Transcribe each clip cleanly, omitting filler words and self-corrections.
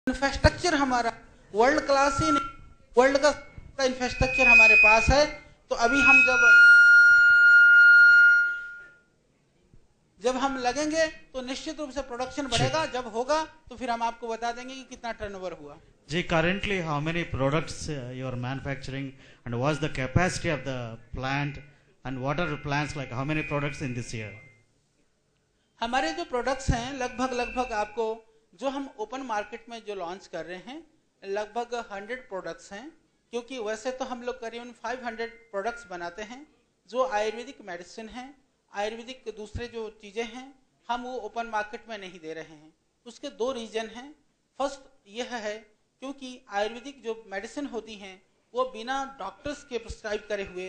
Infrastructure हमारा world class ही नहीं, world का इंफ्रास्ट्रक्चर हमारे पास है। तो अभी हम जब हम लगेंगे तो निश्चित रूप से प्रोडक्शन बढ़ेगा। जब होगा तो फिर हम आपको बता देंगे कि कितना टर्नओवर हुआ। जी, currently how many products you are manufacturing and what's the capacity of the plant and what are the plans, like how many products in this year? हमारे जो प्रोडक्ट्स हैं लगभग आपको जो हम ओपन मार्केट में जो लॉन्च कर रहे हैं लगभग 100 प्रोडक्ट्स हैं, क्योंकि वैसे तो हम लोग करीबन 500 प्रोडक्ट्स बनाते हैं जो आयुर्वेदिक मेडिसिन हैं, आयुर्वेदिक दूसरे जो चीज़ें हैं हम वो ओपन मार्केट में नहीं दे रहे हैं। उसके दो रीजन हैं। फर्स्ट यह है क्योंकि आयुर्वेदिक जो मेडिसिन होती हैं वो बिना डॉक्टर्स के प्रिस्क्राइब करे हुए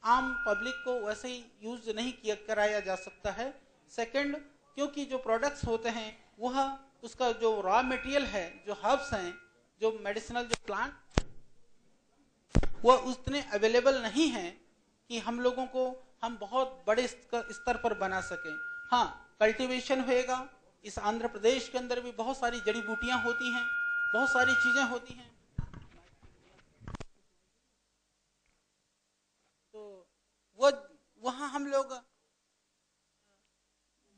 आम पब्लिक को वैसे ही यूज नहीं कराया जा सकता है। सेकंड, क्योंकि जो प्रोडक्ट्स होते हैं वह उसका जो रॉ मटेरियल है, जो हर्ब्स हैं, जो मेडिसिनल जो प्लांट वह उतने अवेलेबल नहीं हैं कि हम लोगों को हम बहुत बड़े स्तर पर बना सकें। हाँ, कल्टीवेशन होएगा। इस आंध्र प्रदेश के अंदर भी बहुत सारी जड़ी बूटियां होती हैं, बहुत सारी चीजें होती हैं, तो वो वहां हम लोग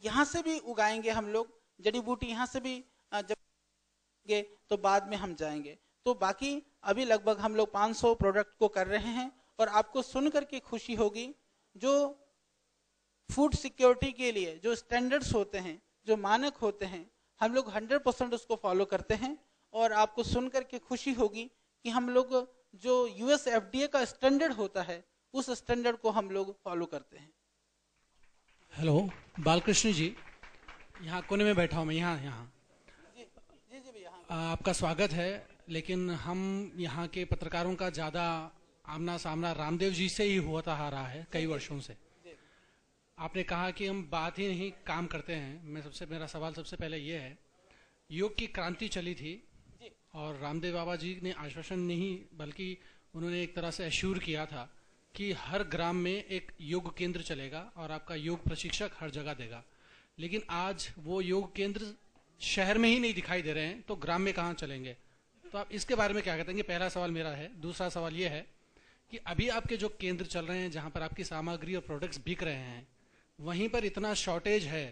यहाँ से भी उगाएंगे। हम लोग जड़ी बूटी यहाँ से भी जब तो बाद में हम जाएंगे। तो बाकी अभी लगभग हम लोग 500 प्रोडक्ट को कर रहे हैं। और आपको सुन करके खुशी होगी, जो फूड सिक्योरिटी के लिए जो स्टैंडर्ड्स होते हैं, जो मानक होते हैं, हम लोग 100% उसको फॉलो करते हैं। और आपको सुन करके खुशी होगी कि हम लोग जो यूएस एफडीए का स्टैंडर्ड होता है उस स्टैंडर्ड को हम लोग फॉलो करते हैं। हेलो, बालकृष्ण जी, यहाँ कोने में बैठा हूँ मैं, यहाँ जी भैया, आपका स्वागत है। लेकिन हम यहाँ के पत्रकारों का ज़्यादा आमना सामना रामदेव जी से ही होता आ रहा है कई वर्षों से। आपने कहा कि हम बात ही नहीं काम करते हैं। मेरा सवाल सबसे पहले ये है, योग की क्रांति चली थी और रामदेव बाबा जी ने आश्वासन नहीं बल्कि उन्होंने एक तरह से एश्योर किया था कि हर ग्राम में एक योग केंद्र चलेगा और आपका योग प्रशिक्षक हर जगह देगा। लेकिन आज वो योग केंद्र शहर में ही नहीं दिखाई दे रहे हैं, तो ग्राम में कहाँ चलेंगे? तो आप इसके बारे में क्या कहते हैं? कि पहला सवाल मेरा है। दूसरा सवाल ये है कि अभी आपके जो केंद्र चल रहे हैं जहाँ पर आपकी सामग्री और प्रोडक्ट्स बिक रहे हैं, वहीं पर इतना शॉर्टेज है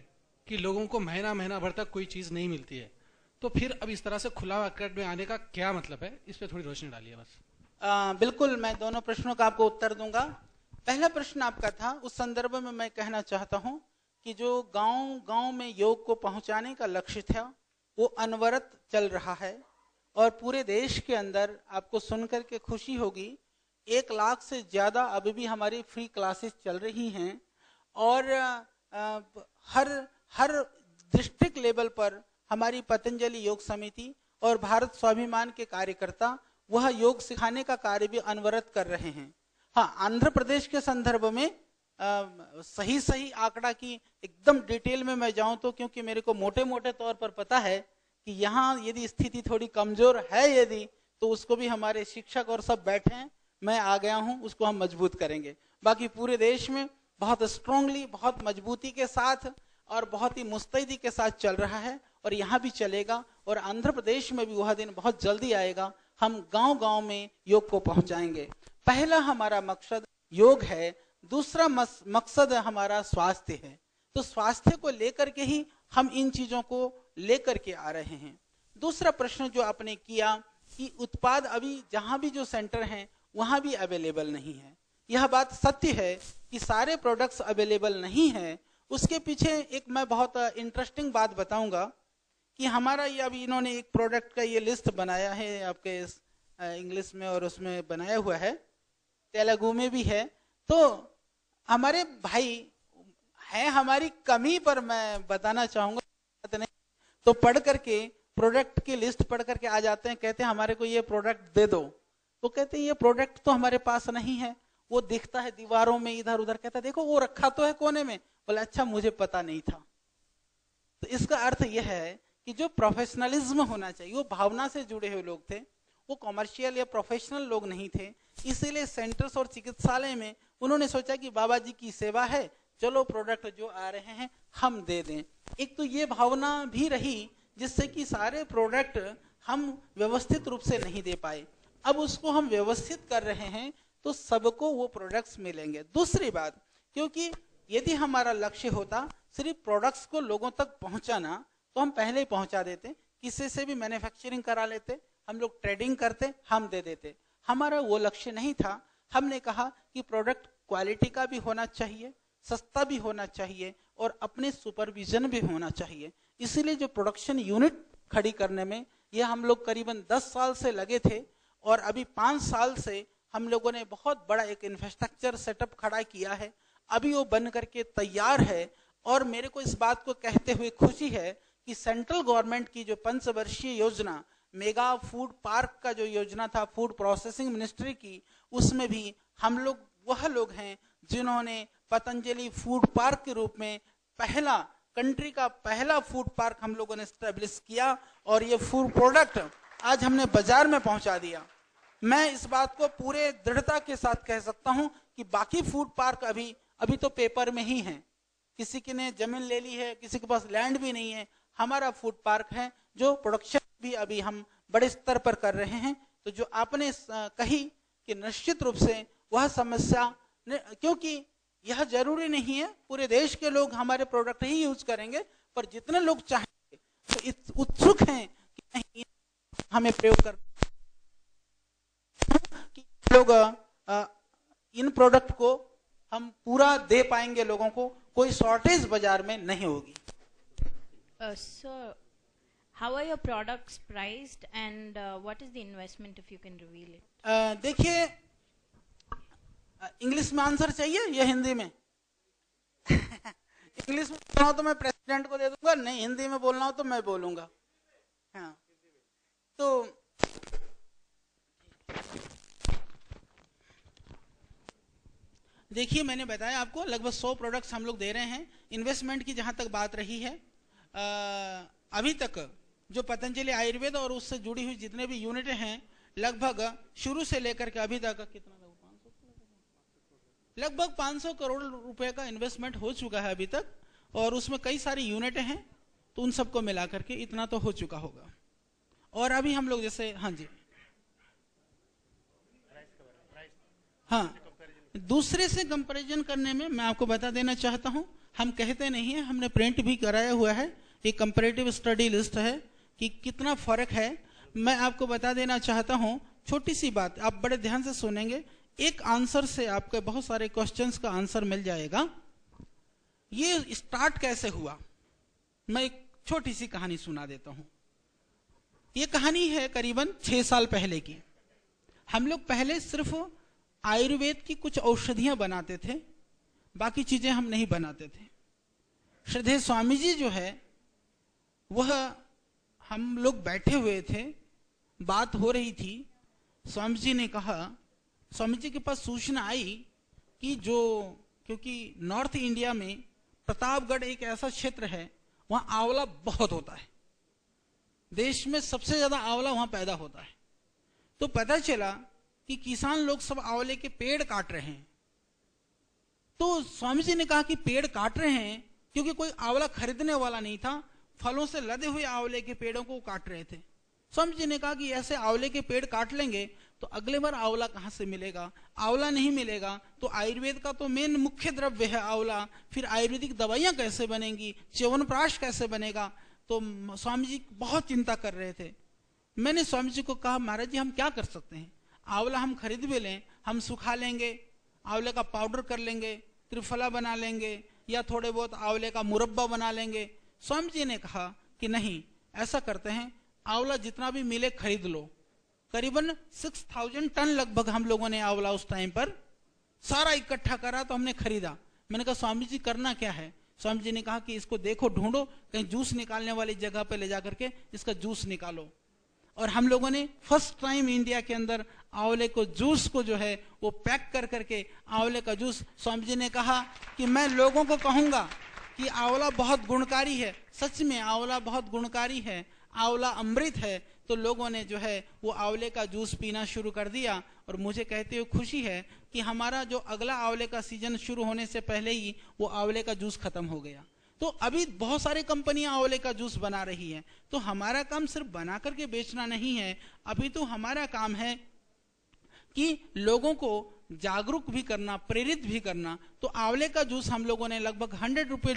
कि लोगों को महीना भर तक कोई चीज़ नहीं मिलती है। तो फिर अब इस तरह से खुला मार्केट में आने का क्या मतलब है? इस पर थोड़ी रोशनी डालिए बस। बिल्कुल, मैं दोनों प्रश्नों का आपको उत्तर दूंगा। पहला प्रश्न आपका था, उस संदर्भ में मैं कहना चाहता हूं कि जो गांव में योग को पहुंचाने का लक्ष्य था वो अनवरत चल रहा है। और पूरे देश के अंदर आपको सुनकर के खुशी होगी, 1 लाख से ज्यादा अभी भी हमारी फ्री क्लासेस चल रही हैं। और हर डिस्ट्रिक्ट लेवल पर हमारी पतंजलि योग समिति और भारत स्वाभिमान के कार्यकर्ता वह योग सिखाने का कार्य भी अनवरत कर रहे हैं। हाँ, आंध्र प्रदेश के संदर्भ में सही आंकड़ा की एकदम डिटेल में मैं जाऊं तो, क्योंकि मेरे को मोटे तौर पर पता है कि यहाँ यदि स्थिति थोड़ी कमजोर है यदि, तो उसको भी हमारे शिक्षक और सब बैठे हैं, मैं आ गया हूं, उसको हम मजबूत करेंगे। बाकी पूरे देश में बहुत स्ट्रांगली, बहुत मजबूती के साथ और बहुत ही मुस्तैदी के साथ चल रहा है और यहाँ भी चलेगा। और आंध्र प्रदेश में भी वह दिन बहुत जल्दी आएगा, हम गांव में योग को पहुंचाएंगे। पहला हमारा मकसद योग है, दूसरा मकसद हमारा स्वास्थ्य है। तो स्वास्थ्य को लेकर के ही हम इन चीजों को लेकर के आ रहे हैं। दूसरा प्रश्न जो आपने किया कि उत्पाद अभी जहां भी जो सेंटर हैं वहां भी अवेलेबल नहीं है, यह बात सत्य है कि सारे प्रोडक्ट्स अवेलेबल नहीं है। उसके पीछे एक मैं बहुत इंटरेस्टिंग बात बताऊंगा कि हमारा ये अभी इन्होंने एक प्रोडक्ट का ये लिस्ट बनाया है, आपके इंग्लिश में और उसमें बनाया हुआ है, तेलुगु में भी है। तो हमारे भाई है, हमारी कमी पर मैं बताना चाहूंगा नहीं, तो पढ़ करके प्रोडक्ट की लिस्ट पढ़ करके आ जाते हैं, कहते हैं हमारे को ये प्रोडक्ट दे दो। तो कहते हैं ये प्रोडक्ट तो हमारे पास नहीं है, वो दिखता है दीवारों में इधर उधर, कहता है देखो वो रखा तो है कोने में। बोला अच्छा, मुझे पता नहीं था। तो इसका अर्थ यह है कि जो प्रोफेशनलिज्म होना चाहिए, वो भावना से जुड़े हुए लोग थे, वो कॉमर्शियल या प्रोफेशनल लोग नहीं थे। इसीलिए सेंटर्स और चिकित्सालय में उन्होंने सोचा कि बाबा जी की सेवा है, चलो प्रोडक्ट जो आ रहे हैं हम दे दें। एक तो ये भावना भी रही जिससे कि सारे प्रोडक्ट हम व्यवस्थित रूप से नहीं दे पाए। अब उसको हम व्यवस्थित कर रहे हैं तो सबको वो प्रोडक्ट्स मिलेंगे। दूसरी बात, क्योंकि यदि हमारा लक्ष्य होता सिर्फ प्रोडक्ट्स को लोगों तक पहुंचाना तो हम पहले ही पहुंचा देते, किसी से भी मैन्युफैक्चरिंग करा लेते, हम लोग ट्रेडिंग करते, हम दे देते। हमारा वो लक्ष्य नहीं था। हमने कहा कि प्रोडक्ट क्वालिटी का भी होना चाहिए, सस्ता भी होना चाहिए और अपने सुपरविजन भी होना चाहिए। इसीलिए जो प्रोडक्शन यूनिट खड़ी करने में ये हम लोग करीबन 10 साल से लगे थे और अभी 5 साल से हम लोगों ने बहुत बड़ा एक इंफ्रास्ट्रक्चर सेटअप खड़ा किया है। अभी वो बन करके तैयार है और मेरे को इस बात को कहते हुए खुशी है कि सेंट्रल गवर्नमेंट की जो 5 वर्षीय योजना मेगा फूड पार्क का जो योजना था फूड प्रोसेसिंग मिनिस्ट्री की, उसमें भी हम लोग वह लोग हैं जिन्होंने पतंजलि फूड पार्क के रूप में पहला कंट्री का पहला फूड पार्क हम लोगों ने स्टैब्लिश किया और ये फूड प्रोडक्ट आज हमने बाजार में पहुंचा दिया। मैं इस बात को पूरे दृढ़ता के साथ कह सकता हूं कि बाकी फूड पार्क अभी तो पेपर में ही हैं, किसी की ने जमीन ले ली है, किसी के पास लैंड भी नहीं है। हमारा फूड पार्क है जो प्रोडक्शन भी अभी हम बड़े स्तर पर कर रहे हैं। तो जो आपने कही कि निश्चित रूप से वह समस्या, क्योंकि यह जरूरी नहीं है पूरे देश के लोग हमारे प्रोडक्ट ही यूज करेंगे, पर जितने लोग चाहेंगे तो उत्सुक हैं कि नहीं हमें प्रयोग कर कि लोग इन प्रोडक्ट को हम पूरा दे पाएंगे लोगों को, कोई शॉर्टेज बाजार में नहीं होगी। Sir, how are your products priced and what is the investment if you can reveal it? देखिए, इंग्लिश में आंसर चाहिए या हिंदी में? इंग्लिश में बोलना हो तो मैं प्रेसिडेंट को दे दूंगा, नहीं हिंदी में बोलना हो तो मैं बोलूंगा। हाँ, तो देखिए मैंने बताया आपको लगभग 100 प्रोडक्ट्स हम लोग दे रहे हैं। इन्वेस्टमेंट की जहां तक बात रही है, अभी तक जो पतंजलि आयुर्वेद और उससे जुड़ी हुई जितने भी यूनिट हैं, लगभग शुरू से लेकर के अभी तक कितना लगभग 500 करोड़ रुपए का इन्वेस्टमेंट हो चुका है अभी तक, और उसमें कई सारी यूनिट हैं, तो उन सबको मिला करके इतना तो हो चुका होगा। और अभी हम लोग जैसे, हाँ जी, हाँ, दूसरे से कंपैरिजन करने में मैं आपको बता देना चाहता हूं, हम कहते नहीं है, हमने प्रिंट भी कराया हुआ है, एक कंपैरेटिव स्टडी लिस्ट है कि कितना फर्क है। मैं आपको बता देना चाहता हूं, छोटी सी बात, आप बड़े ध्यान से सुनेंगे, एक आंसर से आपके बहुत सारे क्वेश्चंस का आंसर मिल जाएगा। ये स्टार्ट कैसे हुआ, मैं एक छोटी सी कहानी सुना देता हूं। ये कहानी है करीबन 6 साल पहले की। हम लोग पहले सिर्फ आयुर्वेद की कुछ औषधियां बनाते थे, बाकी चीजें हम नहीं बनाते थे। श्रद्धेय स्वामी जी जो है वह, हम लोग बैठे हुए थे, बात हो रही थी, स्वामी जी ने कहा, स्वामी जी के पास सूचना आई कि क्योंकि नॉर्थ इंडिया में प्रतापगढ़ एक ऐसा क्षेत्र है वहां आंवला बहुत होता है, देश में सबसे ज्यादा आंवला वहां पैदा होता है। तो पता चला कि किसान लोग सब आंवले के पेड़ काट रहे हैं। तो स्वामी जी ने कहा कि पेड़ काट रहे हैं क्योंकि कोई आंवला खरीदने वाला नहीं था, फलों से लदे हुए आंवले के पेड़ों को काट रहे थे। स्वामी जी ने कहा कि ऐसे आंवले के पेड़ काट लेंगे तो अगले बार आंवला कहां से मिलेगा, आंवला नहीं मिलेगा तो आयुर्वेद का तो मेन मुख्य द्रव्य है आंवला, फिर आयुर्वेदिक दवाइयां कैसे बनेंगी, च्यवनप्राश कैसे बनेगा। तो स्वामी जी बहुत चिंता कर रहे थे। मैंने स्वामी जी को कहा, महाराज जी हम क्या कर सकते हैं, आंवला हम खरीद भी लें, हम सुखा लेंगे, आंवले का पाउडर कर लेंगे, त्रिफला बना लेंगे, या थोड़े बहुत आंवले का मुरब्बा बना लेंगे। स्वामी जी ने कहा कि नहीं, ऐसा करते हैं, आंवला जितना भी मिले खरीद लो। करीबन 6000 टन लगभग हम लोगों ने आंवला उस टाइम पर सारा इकट्ठा करा, तो हमने खरीदा। मैंने कहा स्वामी जी करना क्या है। स्वामी जी ने कहा कि इसको देखो, ढूंढो कहीं जूस निकालने वाली जगह पे ले जाकर के इसका जूस निकालो। और हम लोगों ने फर्स्ट टाइम इंडिया के अंदर आंवले को जूस को जो है वो पैक कर करके आंवले का जूस, स्वामी जी ने कहा कि मैं लोगों को कहूंगा कि आंवला बहुत गुणकारी है। सच में आंवला बहुत गुणकारी है, आंवला अमृत है। तो लोगों ने जो है वो आंवले का जूस पीना शुरू कर दिया। और मुझे कहते हुए खुशी है कि हमारा जो अगला आंवले का सीजन शुरू होने से पहले ही वो आंवले का जूस खत्म हो गया। तो अभी बहुत सारी कंपनियां आंवले का जूस बना रही हैं, तो हमारा काम सिर्फ बना करके बेचना नहीं है, अभी तो हमारा काम है कि लोगों को जागरूक भी करना, प्रेरित भी करना। तो आंवले का जूस हम लोगों ने लगभग 100 रुपये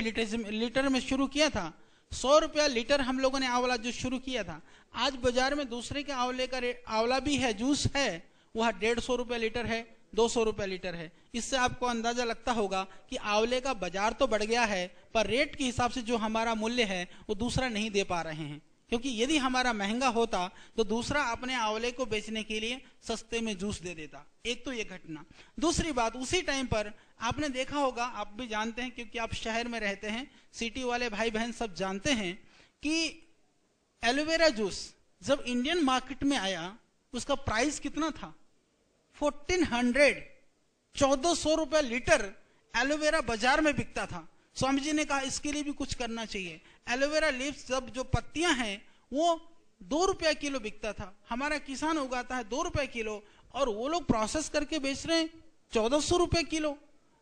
लीटर में शुरू किया था। 100 रुपया लीटर हम लोगों ने आंवला जूस शुरू किया था। आज बाजार में दूसरे के आंवले का आंवला भी है, जूस है, वह 150 रुपये लीटर है, 200 रुपये लीटर है। इससे आपको अंदाजा लगता होगा कि आंवले का बाजार तो बढ़ गया है, पर रेट के हिसाब से जो हमारा मूल्य है वो दूसरा नहीं दे पा रहे हैं। क्योंकि यदि हमारा महंगा होता तो दूसरा अपने आंवले को बेचने के लिए सस्ते में जूस दे देता। एक तो ये घटना। दूसरी बात, उसी टाइम पर आपने देखा होगा, आप भी जानते हैं क्योंकि आप शहर में रहते हैं, सिटी वाले भाई बहन सब जानते हैं कि एलोवेरा जूस जब इंडियन मार्केट में आया उसका प्राइस कितना था? 1400 रुपए लीटर एलोवेरा बाजार में बिकता था। स्वामी जी ने कहा इसके लिए भी कुछ करना चाहिए। एलोवेरा लीव्स जब जो पत्तियां हैं वो 2 रुपया किलो बिकता था, हमारा किसान उगाता है 2 रुपए किलो और वो लोग प्रोसेस करके बेच रहे हैं 1400 रुपए किलो।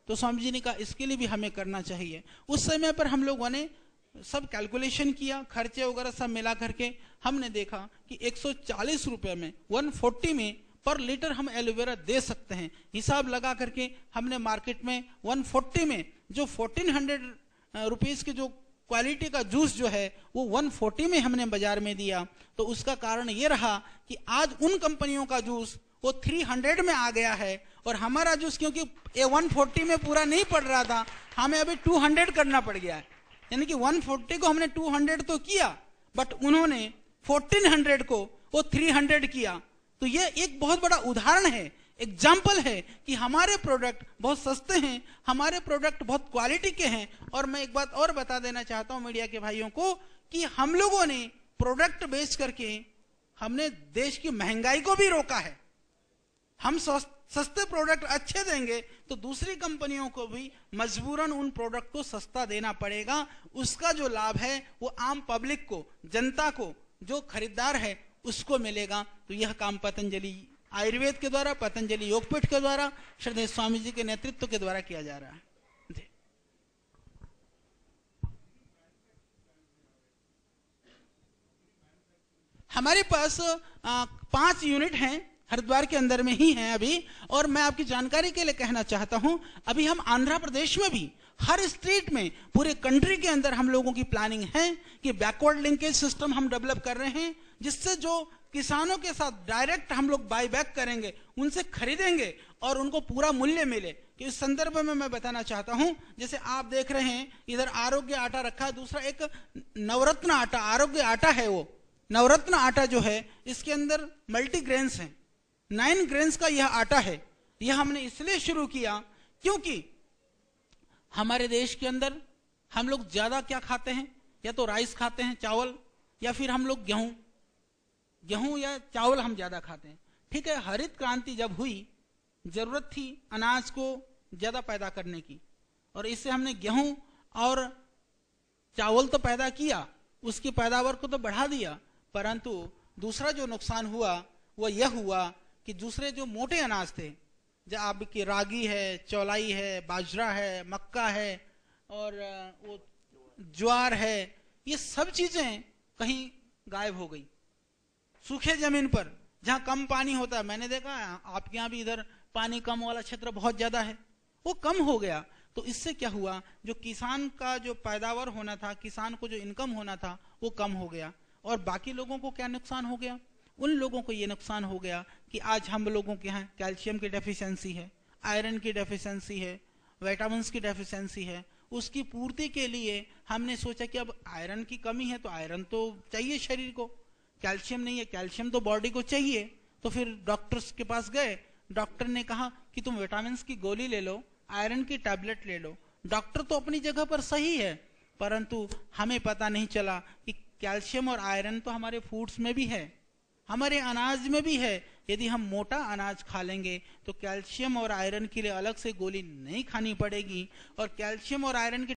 तो स्वामी जी ने कहा इसके लिए भी हमें करना चाहिए। उस समय पर हम लोगों ने सब कैलकुलेशन किया, खर्चे वगैरह सब मिला करके हमने देखा कि 140 रुपए में, 140 में पर लीटर हम एलोवेरा दे सकते हैं। हिसाब लगा करके हमने मार्केट में 140 में जो 1400 रुपीस की जो क्वालिटी का जूस जो है वो 140 में हमने बाजार में दिया। तो उसका कारण ये रहा कि आज उन कंपनियों का जूस वो 300 में आ गया है और हमारा जूस क्योंकि ये 140 में पूरा नहीं पड़ रहा था, हमें अभी 200 करना पड़ गया है। यानी कि 140 को हमने 200 तो किया, बट उन्होंने 1400 को वो 300 किया। तो ये एक बहुत बड़ा उदाहरण है, एग्जाम्पल है कि हमारे प्रोडक्ट बहुत सस्ते हैं, हमारे प्रोडक्ट बहुत क्वालिटी के हैं। और मैं एक बात और बता देना चाहता हूं मीडिया के भाइयों को कि हम लोगों ने प्रोडक्ट बेच करके हमने देश की महंगाई को भी रोका है। हम सस्ते प्रोडक्ट अच्छे देंगे तो दूसरी कंपनियों को भी मजबूरन उन प्रोडक्ट को सस्ता देना पड़ेगा। उसका जो लाभ है वो आम पब्लिक को, जनता को, जो खरीदार है उसको मिलेगा। तो यह काम पतंजलि आयुर्वेद के द्वारा, पतंजलि योगपीठ के द्वारा, श्रद्धेय स्वामी जी के नेतृत्व के द्वारा किया जा रहा है। हमारे पास 5 यूनिट हैं, हरिद्वार के अंदर में ही हैं अभी। और मैं आपकी जानकारी के लिए कहना चाहता हूं, अभी हम आंध्र प्रदेश में भी हर स्टेट में, पूरे कंट्री के अंदर हम लोगों की प्लानिंग है कि बैकवर्ड लिंकेज सिस्टम हम डेवलप कर रहे हैं, जिससे जो किसानों के साथ डायरेक्ट हम लोग बाय बैक करेंगे, उनसे खरीदेंगे और उनको पूरा मूल्य मिले। कि इस संदर्भ में मैं बताना चाहता हूं, जैसे आप देख रहे हैं इधर आरोग्य आटा रखा है, दूसरा एक नवरत्न आटा, आरोग्य आटा है। वो नवरत्न आटा जो है इसके अंदर मल्टीग्रेन्स हैं, 9 ग्रेन्स का यह आटा है। यह हमने इसलिए शुरू किया क्योंकि हमारे देश के अंदर हम लोग ज्यादा क्या खाते हैं, या तो राइस खाते हैं, चावल, या फिर हम लोग गेहूं या चावल हम ज्यादा खाते हैं। ठीक है, हरित क्रांति जब हुई, जरूरत थी अनाज को ज्यादा पैदा करने की, और इससे हमने गेहूं और चावल तो पैदा किया, उसकी पैदावार को तो बढ़ा दिया, परंतु दूसरा जो नुकसान हुआ वो यह हुआ कि दूसरे जो मोटे अनाज थे, जो आपकी रागी है, चौलाई है, बाजरा है, मक्का है और वो ज्वार है, ये सब चीजें कहीं गायब हो गई। सूखे जमीन पर जहां कम पानी होता है, मैंने देखा आपके यहाँ भी इधर पानी कम वाला क्षेत्र बहुत ज्यादा है, वो कम हो गया। तो इससे क्या हुआ, जो किसान का जो पैदावार होना था, किसान को जो इनकम होना था वो कम हो गया। और बाकी लोगों को क्या नुकसान हो गया, उन लोगों को ये नुकसान हो गया कि आज हम लोगों के यहाँ कैल्शियम की डेफिशिएंसी है, आयरन की डेफिशिएंसी है, विटामिन्स की डेफिशिएंसी है। उसकी पूर्ति के लिए हमने सोचा कि अब आयरन की कमी है तो आयरन तो चाहिए शरीर को, कैल्शियम नहीं है, कैल्शियम तो बॉडी को चाहिए। तो फिर डॉक्टर्स के पास गए, डॉक्टर ने कहा कि तुम विटामिन्स की गोली ले लो, आयरन की टैबलेट ले लो। डॉक्टर तो अपनी जगह पर सही है, परंतु हमें पता नहीं चला कि कैल्शियम और आयरन तो हमारे फूड्स में भी है, हमारे अनाज में भी है। यदि हम मोटा अनाज खा लेंगे तो कैल्शियम और आयरन के लिए अलग से गोली नहीं खानी पड़ेगी, और कैल्शियम और आयरन की